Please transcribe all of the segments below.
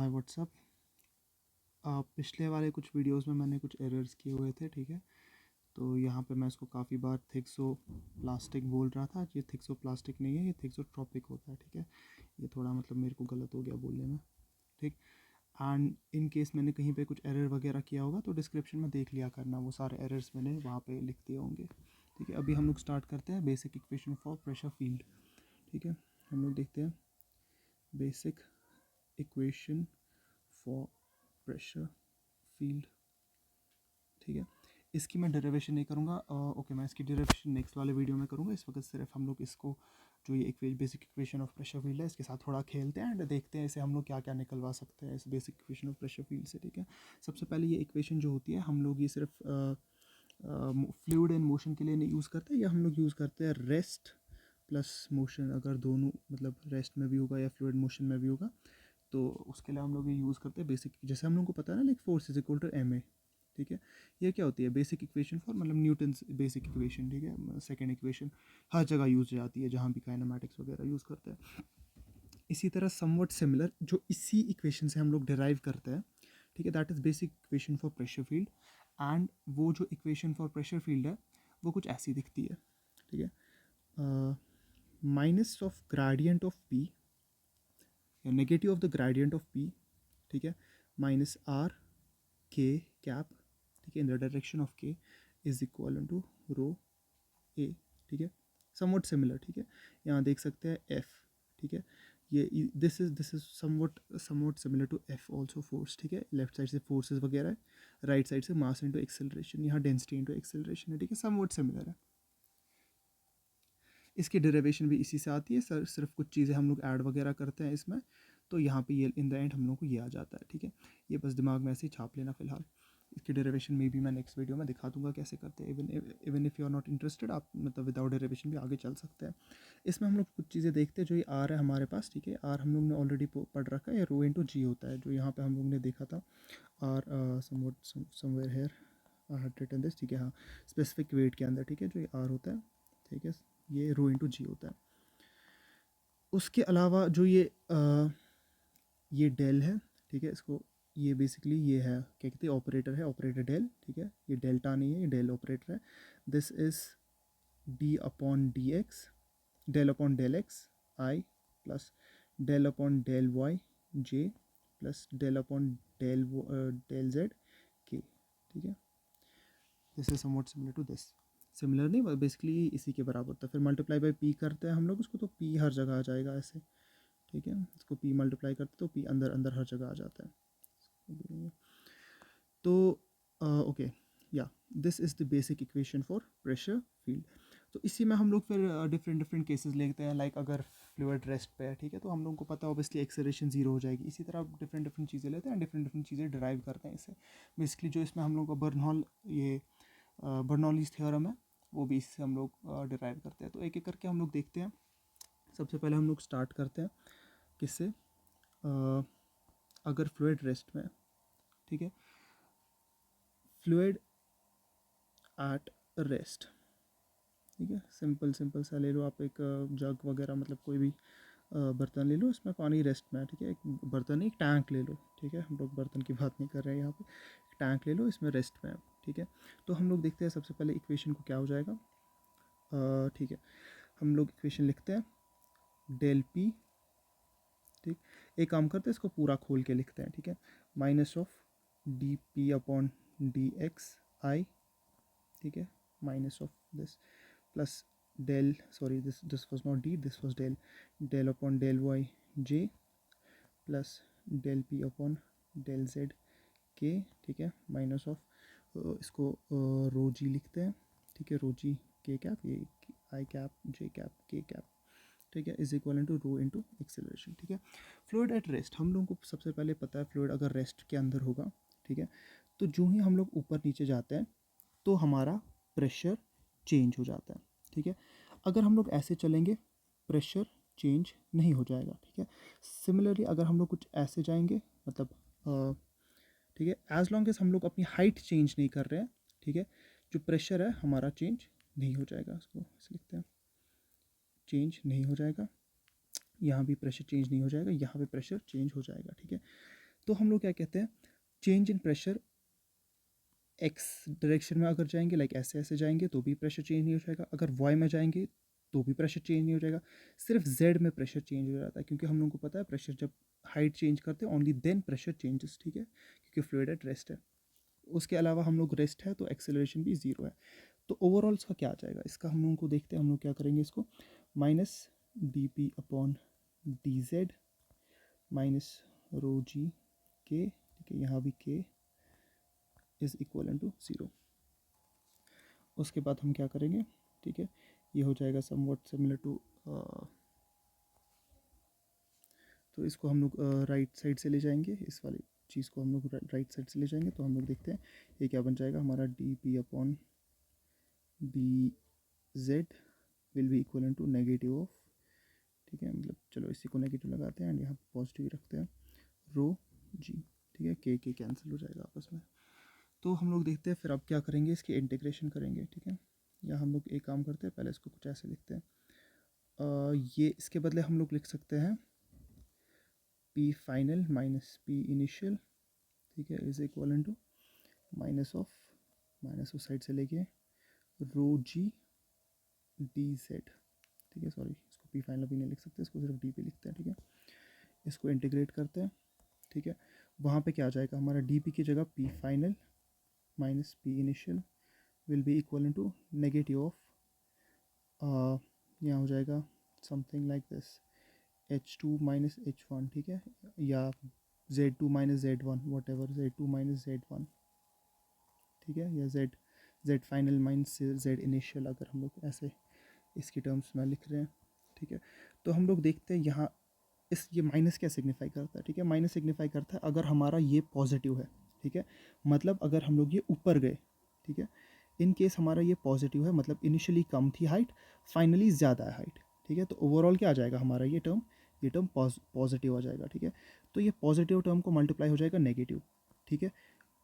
Hi what's up. पिछले वाले कुछ वीडियोस में मैंने कुछ एरर्स किए हुए थे, ठीक है। तो यहाँ पे मैं इसको काफ़ी बार थिक्सो प्लास्टिक बोल रहा था। ये थिक्सो प्लास्टिक नहीं है, ये थिक्सो ट्रॉपिक होता है, ठीक है। ये थोड़ा मतलब मेरे को गलत हो गया बोलने में, ठीक। एंड इन केस मैंने कहीं पे कुछ एरर वगैरह किया होगा तो डिस्क्रिप्शन में देख लिया करना, वो सारे एरर्स मैंने वहाँ पे लिख दिए होंगे, ठीक है। अभी हम लोग स्टार्ट करते हैं basic equation for pressure field, ठीक है। हम लोग देखते हैं basic equation for pressure field, ठीक है। इसकी मैं डेरिवेशन नहीं करूँगा, ओके। मैं इसकी डेरिवेशन नेक्स्ट वाले वीडियो में करूँगा। इस वक्त सिर्फ हम लोग इसको जो ये basic equation of pressure field है इसके साथ थोड़ा खेलते हैं एंड देखते हैं इसे हम लोग क्या क्या निकलवा सकते हैं इस basic equation of pressure field से, ठीक है। सबसे पहले ये इक्वेशन जो होती है हम लोग ये सिर्फ फ्लूइड एंड मोशन के लिए नहीं यूज़ करते, या हम लोग यूज़ करते हैं रेस्ट प्लस मोशन। अगर दोनों मतलब रेस्ट में भी होगा या फ्लूइड मोशन में भी होगा तो उसके लिए हम लोग ये यूज़ करते हैं बेसिक। जैसे हम लोग को पता है ना, like force is equal to m a, ठीक है। ये क्या होती है? बेसिक इक्वेशन फॉर मतलब न्यूटन्स बेसिक इक्वेशन, ठीक है। सेकेंड इक्वेशन हर जगह यूज हो जाती है जहाँ भी काइनेमेटिक्स वगैरह यूज़ करते हैं। इसी तरह समवट सिमिलर जो इसी इक्वेशन से हम लोग डिराइव करते हैं, ठीक है, that is basic equation for pressure field. And वो जो इक्वेशन फॉर प्रेशर फील्ड है वो कुछ ऐसी दिखती है, ठीक है। Minus of gradient of p या negative of the gradient of p, ठीक है, माइनस आर के कैप, ठीक है, in the direction of k is equal to rho a, ठीक है। समवट सिमिलर, ठीक है। यहाँ देख सकते हैं एफ, ठीक है। ये this is somewhat similar to F also force, ठीक है। लेफ्ट साइड से फोर्सेस वगैरह है, राइट साइड से मास इंटू एक्सेलरेशन, यहाँ डेंसिटी इंटू एक्सेलरेशन है, ठीक है। समवट सिमिलर है। इसकी डेरिवेशन भी इसी से आती है सर, सिर्फ कुछ चीज़ें हम लोग ऐड वगैरह करते हैं इसमें, तो यहाँ पे ये इन द एंड हम लोग को ये आ जाता है, ठीक है। ये बस दिमाग में ऐसे ही छाप लेना फिलहाल। इसकी डेरिवेशन में भी मैं नेक्स्ट वीडियो में दिखा दूंगा कैसे करते हैं। Even if you are not interested, आप मतलब विदाउट डेरिवेशन भी आगे चल सकते हैं। इसमें हम लोग कुछ चीज़ें देखते हैं। जो ये आर है हमारे पास, ठीक है, आर हम लोग ने ऑलरेडी पढ़ रखा है, ये रो इंटू जी होता है, जो यहाँ पे हम लोग ने देखा था। Or somewhere here I had written this, ठीक है, हाँ, स्पेसिफिक वेट के अंदर, ठीक है, जो ये आर होता है, ठीक है, ये रो इंटू जी होता है। उसके अलावा जो ये डेल है, ठीक है, इसको ये बेसिकली ये है क्या कहते हैं, ऑपरेटर है, ऑपरेटर डेल, ठीक है। ये डेल्टा नहीं है, ये डेल ऑपरेटर है। This is d upon d x, del upon del x i plus del upon del y j plus del upon del z k, ठीक है। This is somewhat similar to this. Similar नहीं, basically इसी के बराबर होता है। फिर multiply by P करते हैं हम लोग उसको, तो पी हर जगह आ जाएगा ऐसे, ठीक है। इसको पी मल्टीप्लाई करते तो पी अंदर अंदर हर जगह आ जाता है। तो ओके, या this is the basic equation for pressure field. तो इसी में हम लोग फिर डिफरेंट डिफरेंट केसेस लेते हैं। लाइक अगर फ्लूइड रेस्ट पे है, ठीक है, तो हम लोगों को पता है ऑब्वियसली एक्सेलरेशन जीरो हो जाएगी। इसी तरह डिफरेंट डिफरेंट चीज़ें लेते हैं, डिफरेंट डिफरेंट चीज़ें डिराइव करते हैं इससे। बेसिकली जो इसमें हम लोग का बर्नौलीज़ थ्योरम है वो भी इससे हम लोग डिराइव करते हैं। तो एक एक करके हम लोग देखते हैं। सबसे पहले हम लोग स्टार्ट करते हैं किससे? अगर फ्लूइड रेस्ट में, ठीक है, फ्लूइड एट रेस्ट, ठीक है, सिंपल सिंपल सा ले लो आप, एक जग वगैरह मतलब कोई भी बर्तन ले लो, इसमें पानी रेस्ट में है, ठीक है। एक बर्तन नहीं, एक टैंक ले लो, ठीक है, हम लोग बर्तन की बात नहीं कर रहे हैं यहाँ पे। एक टैंक ले लो, इसमें रेस्ट में है, ठीक है। तो हम लोग देखते हैं सबसे पहले इक्वेशन को क्या हो जाएगा, ठीक है। हम लोग इक्वेशन लिखते हैं डेल पी, ठीक। एक काम करते हैं, इसको पूरा खोल के लिखते हैं, ठीक है। Minus of d p upon d x i, ठीक है, minus of this plus del, sorry this was not d, this was del, del upon del y j plus del p upon del z k, ठीक है, minus of इसको रो जी लिखते हैं, ठीक है, रो g k cap, ये i cap j cap k cap, ठीक है, is equal to rho into acceleration, ठीक है। फ्लूइड एट रेस्ट, हम लोगों को सबसे पहले पता है फ्लूइड अगर रेस्ट के अंदर होगा, ठीक है, तो जो ही हम लोग ऊपर नीचे जाते हैं तो हमारा प्रेशर चेंज हो जाता है, ठीक है। अगर हम लोग ऐसे चलेंगे प्रेशर चेंज नहीं हो जाएगा, ठीक है। सिमिलरली अगर हम लोग कुछ ऐसे जाएंगे मतलब ठीक है, एज लॉन्ग एज हम लोग अपनी हाइट चेंज नहीं कर रहे हैं, ठीक है, जो प्रेशर है हमारा चेंज नहीं हो जाएगा। इसको ऐसे लिखते हैं, चेंज नहीं हो जाएगा। यहाँ भी प्रेशर चेंज नहीं हो जाएगा, यहाँ पे प्रेशर चेंज हो जाएगा, ठीक है। तो हम लोग क्या कहते हैं, change in pressure x direction में अगर जाएंगे, लाइक ऐसे ऐसे जाएंगे तो भी प्रेशर चेंज नहीं हो जाएगा, अगर वाई में जाएंगे तो भी प्रेशर चेंज नहीं हो जाएगा, सिर्फ जेड में प्रेशर चेंज हो जाता है, क्योंकि हम लोगों को पता है प्रेशर जब हाइट चेंज करते हैं ओनली देन प्रेशर चेंजेस, ठीक है, क्योंकि फ्लूइड एट रेस्ट है। उसके अलावा हम लोग रेस्ट है तो एक्सेलरेशन भी ज़ीरो है। तो ओवरऑल इसका क्या आ जाएगा, इसका हम लोगों को देखते हैं, हम लोग क्या करेंगे इसको, minus d p upon d z minus rho g k, ठीक है, यहाँ भी के इज़ इक्वल टू ज़ीरो। उसके बाद हम क्या करेंगे, ठीक है, ये हो जाएगा समवॉट सिमिलर टू, तो इसको हम लोग राइट साइड से ले जाएंगे, इस वाली चीज़ को हम लोग राइट साइड से ले जाएंगे, तो हम लोग देखते हैं ये क्या बन जाएगा हमारा, d p upon b z will be equal to negative of, ठीक है, मतलब चलो इसी को नेगेटिव लगाते हैं एंड यहाँ पॉजिटिव रखते हैं, रो जी, ठीक है, के कैंसिल हो जाएगा आपस में। तो हम लोग देखते हैं फिर अब क्या करेंगे, इसकी इंटीग्रेशन करेंगे, ठीक है, या हम लोग एक काम करते हैं, पहले इसको कुछ ऐसे लिखते हैं, ये इसके बदले हम लोग लिख सकते हैं p final minus p initial, ठीक है, इज इक्वल टू माइनस उस साइड से लेके रो जी डी जेड, ठीक है, सॉरी इसको पी फाइनल भी नहीं लिख सकते, इसको सिर्फ डी पे लिखते हैं, ठीक है, इसको इंटीग्रेट करते हैं, ठीक है, वहाँ पे क्या आ जाएगा हमारा, डी पी की जगह p final minus p initial will be equal to negative of, यहाँ हो जाएगा something like this H2 minus H1, ठीक है, या Z2 minus Z1 what ever, Z2 minus Z1, ठीक है, या Z final minus Z initial, अगर हम लोग ऐसे इसकी टर्म्स में लिख रहे हैं, ठीक है। तो हम लोग देखते हैं यहाँ ये माइनस क्या सिग्निफाई करता है, ठीक है, माइनस सिग्निफाई करता है अगर हमारा ये पॉजिटिव है, ठीक है, मतलब अगर हम लोग ये ऊपर गए, ठीक है, इन केस हमारा ये पॉजिटिव है, मतलब इनिशियली कम थी हाइट, फाइनली ज़्यादा है हाइट, ठीक है, तो ओवरऑल क्या आ जाएगा हमारा ये टर्म पॉजिटिव आ जाएगा, ठीक है, तो ये पॉजिटिव टर्म को मल्टीप्लाई हो जाएगा नेगेटिव, ठीक है,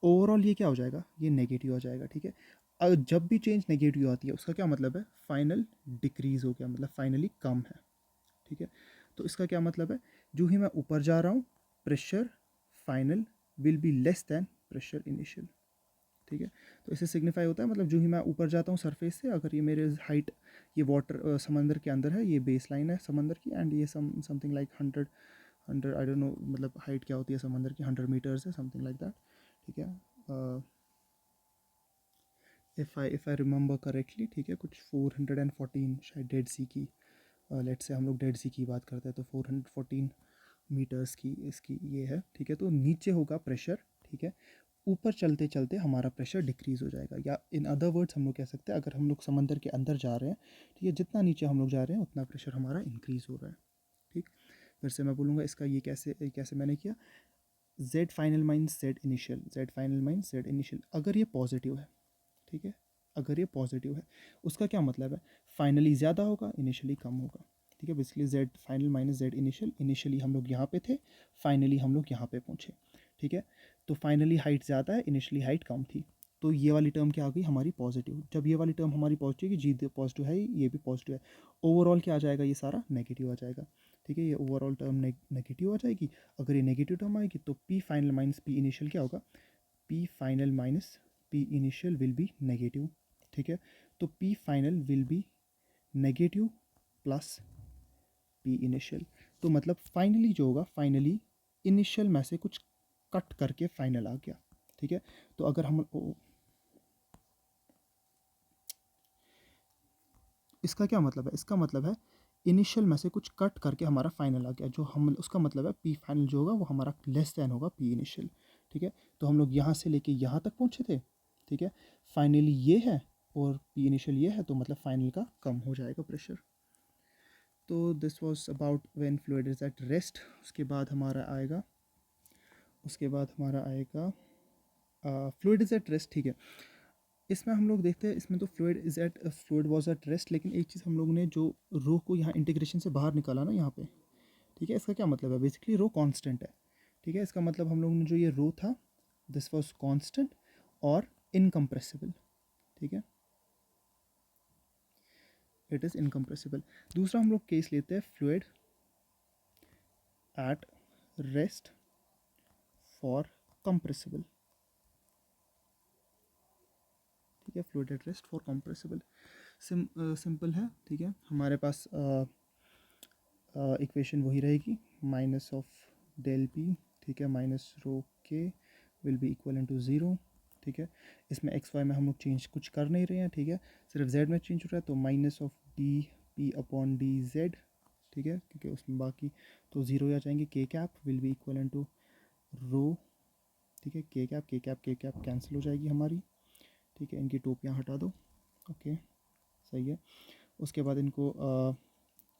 ओवरऑल ये क्या हो जाएगा, ये नेगेटिव आ जाएगा, ठीक है। जब भी चेंज नेगेटिव आती है उसका क्या मतलब है, फाइनल डिक्रीज हो गया, मतलब फाइनली कम है, ठीक है। तो इसका क्या मतलब है, जो ही मैं ऊपर जा रहा हूँ pressure final will be less than pressure initial, ठीक है। तो इससे सिग्निफाई होता है, मतलब जो ही मैं ऊपर जाता हूँ सरफेस से, अगर ये मेरे हाइट, ये वाटर समंदर के अंदर है, ये बेस लाइन है समंदर की, एंड ये something like 100 I don't know, मतलब हाइट क्या होती है समंदर की, 100 मीटर्स है, समथिंग लाइक दैट, ठीक है, इफ़ आई रिमेंबर करेक्टली, ठीक है, कुछ 414 शायद डेड सी की, लेट से हम लोग डेड सी की बात करते हैं, तो 414 मीटर्स की इसकी ये है, ठीक है, तो नीचे होगा प्रेशर, ठीक है, ऊपर चलते चलते हमारा प्रेशर डिक्रीज़ हो जाएगा, या इन अदर वर्ड्स हम लोग कह सकते हैं, अगर हम लोग समंदर के अंदर जा रहे हैं, ठीक है, जितना नीचे हम लोग जा रहे हैं उतना प्रेशर हमारा इंक्रीज़ हो रहा है, ठीक। फिर से मैं बोलूँगा इसका, ये कैसे मैंने किया, Z final minus Z initial, Z final minus Z initial, अगर ये पॉजिटिव है, ठीक है, अगर ये पॉजिटिव है उसका क्या मतलब है, फाइनली ज़्यादा होगा इनिशियली कम होगा, ठीक है, basically Z final minus Z initial, initially हम लोग यहाँ पे थे, फाइनली हम लोग यहाँ पे पहुँचे, ठीक है, तो फाइनली हाइट ज़्यादा है, इनिशियली हाइट कम थी, तो ये वाली टर्म क्या आ गई हमारी पॉजिटिव, जब ये वाली टर्म हमारी पॉजिटिव की, जी पॉजिटिव है, ये भी पॉजिटिव है, ओवरऑल क्या आ जाएगा, ये सारा नेगेटिव आ जाएगा, ठीक है, ये ओवरऑल टर्म नेगेटिव आ जाएगी। अगर ये नेगेटिव टर्म आएगी तो P final minus p initial क्या होगा, P final minus p initial will B negative, ठीक है, तो P final will be negative plus P initial, तो मतलब फाइनली जो होगा, फाइनली इनिशियल में से कुछ कट करके फाइनल आ गया, ठीक है, तो अगर हम इसका क्या मतलब है, इसका मतलब है इनिशियल में से कुछ कट करके हमारा फाइनल आ गया, जो हम उसका मतलब है पी फाइनल जो होगा वो हमारा लेस दैन होगा पी इनिशियल, ठीक है, तो हम लोग यहाँ से लेके यहाँ तक पहुँचे थे, ठीक है, फाइनली ये है और पी इनिशियल ये है, तो मतलब फाइनल का कम हो जाएगा प्रेशर। तो this was about when fluid is at rest. उसके बाद हमारा आएगा फ्लूइड इज़ एट रेस्ट, ठीक है, इसमें हम लोग देखते हैं, इसमें तो फ्लूइड वाज एट रेस्ट, लेकिन एक चीज़ हम लोग ने जो रो को यहाँ इंटीग्रेशन से बाहर निकाला ना यहाँ पे, ठीक है, इसका क्या मतलब है, बेसिकली रो कांस्टेंट है, ठीक है, इसका मतलब हम लोग ने जो ये रो था दिस वाज कांस्टेंट और इनकम्प्रेसिबल, ठीक है, इट इज़ इनकम्प्रेसिबल। दूसरा हम लोग केस लेते हैं fluid at rest for compressible, ठीक है, fluid at rest for compressible. Simple है, ठीक है। हमारे पास इक्वेशन वही रहेगी, माइनस ऑफ डेल पी, ठीक है, minus rho k will be equal to zero, ठीक है। इसमें एक्स वाई में हम लोग चेंज कुछ कर नहीं रहे हैं, ठीक है, सिर्फ जेड में चेंज हो रहा है, तो minus of d p upon d Z, ठीक है, क्योंकि उसमें बाकी तो ज़ीरो आ जाएंगे। K cap will be equal to rho, ठीक है, के कैप कैंसिल हो जाएगी हमारी, ठीक है, इनकी टोपियाँ हटा दो, ओके, सही है। उसके बाद इनको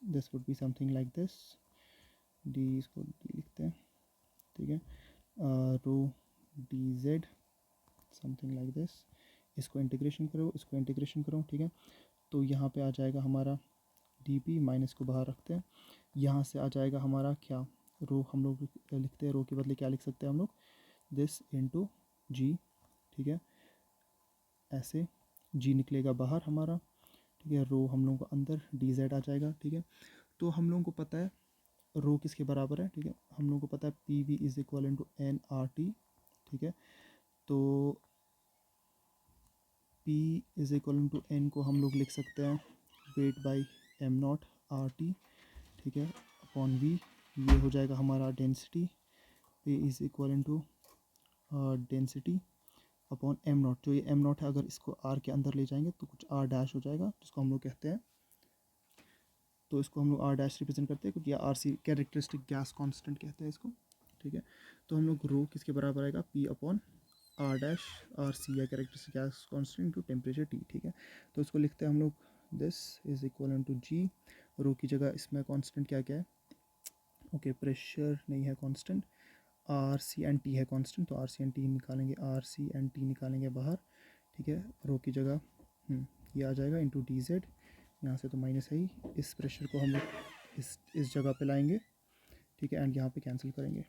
this would be something like this, d इसको डी लिखते हैं, ठीक है, rho d z something like this, इसको इंटीग्रेशन करो, इसको इंटीग्रेशन करो, ठीक है। तो यहाँ पे आ जाएगा हमारा डी पी, माइनस को बाहर रखते हैं, यहाँ से आ जाएगा हमारा क्या, रो हम लोग लिखते हैं, रो के बदले क्या लिख सकते हैं हम लोग, दिस इंटू जी, ठीक है, ऐसे जी निकलेगा बाहर हमारा, ठीक है, रो हम लोगों को अंदर डी जेड आ जाएगा, ठीक है। तो हम लोगों को पता है रो किसके बराबर है, ठीक है, हम लोगों को पता है p v is equal to n r t, ठीक है। तो P is equal to n को हम लोग लिख सकते हैं weight by m naught r t, ठीक है, अपॉन वी, ये हो जाएगा हमारा density, P is equal to density upon m naught, जो ये एम नॉट है अगर इसको आर के अंदर ले जाएंगे तो कुछ आर डैश हो जाएगा, जिसको हम लोग कहते हैं, तो इसको हम लोग आर डैश रिप्रेजेंट करते हैं, क्योंकि r c characteristic gas constant कहते हैं इसको, ठीक है। तो हम लोग रो किसके बराबर आएगा, P upon R dash R C या characteristic gas constant to temperature T, ठीक है। तो इसको लिखते हैं हम लोग, this is equal to G, rho की जगह इसमें कांस्टेंट क्या क्या है, ओके, प्रेशर नहीं है constant, r c and t है कांस्टेंट, तो आर सी एंड टी निकालेंगे, आर सी एंड टी निकालेंगे बाहर, ठीक है, रो की जगह ये आ जाएगा इंटू डी जेड, यहाँ से तो माइनस है ही, इस प्रेशर को हम लोग इस जगह पे लाएंगे, ठीक है, एंड यहाँ पे कैंसिल करेंगे,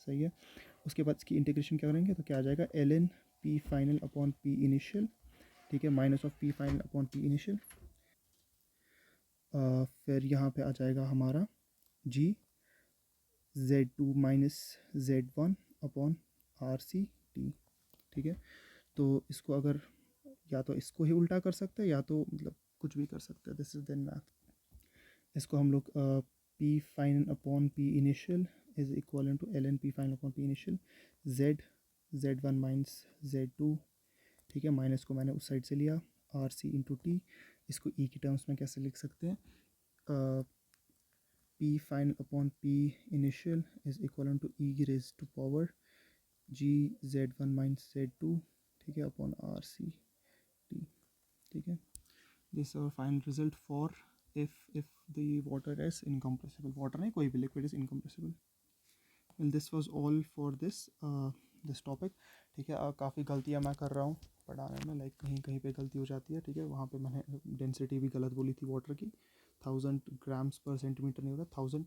सही है। उसके बाद इसकी इंटीग्रेशन क्या करेंगे, तो क्या आ जाएगा, l n p final upon p initial, ठीक है, minus of p final upon p initial, फिर यहाँ पे आ जाएगा हमारा g Z2 minus Z1 upon r c t, ठीक है। तो इसको अगर या तो इसको ही उल्टा कर सकते हैं या तो मतलब कुछ भी कर सकते हैं, दिस इज देन मैथ। इसको हम लोग p final upon p initial is equal to l n p final upon p initial Z1 minus Z2, ठीक है, माइनस को मैंने उस साइड से लिया, आर सी इंटू टी, इसको ई की टर्म्स में कैसे लिख सकते हैं, p final upon p initial is equal to e raise to power g Z1 minus Z2, ठीक है, अपॉन आर सी टी, ठीक है। This our final result for if the water is incompressible, water नहीं कोई भी liquid is incompressible। well this was all for this topic, ठीक है। काफ़ी गलतियाँ मैं कर रहा हूँ पढ़ाने में, लाइक कहीं कहीं पे गलती हो जाती है, ठीक है, वहाँ पे मैंने डेंसिटी भी गलत बोली थी वाटर की, 1000 ग्राम्स पर सेंटीमीटर नहीं होता, 1000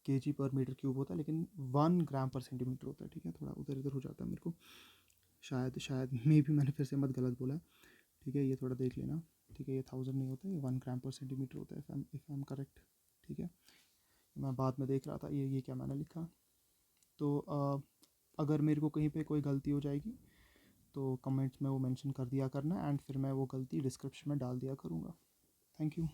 kg पर मीटर क्यूब होता है, लेकिन 1 ग्राम पर सेंटीमीटर होता है, ठीक है, थोड़ा उधर इधर हो जाता है मेरे को, शायद मे भी मैंने फिर से मत गलत बोला है, ठीक है, ये थोड़ा देख लेना, ठीक है, ये 1000 नहीं होता, ये 1 ग्राम पर सेंटीमीटर होता है, इफ़ आई एम करेक्ट, ठीक है। मैं बाद में देख रहा था ये क्या मैंने लिखा, तो अगर मेरे को कहीं पे कोई गलती हो जाएगी तो कमेंट्स में वो मेंशन कर दिया करना, एंड फिर मैं वो गलती डिस्क्रिप्शन में डाल दिया करूँगा। Thank you.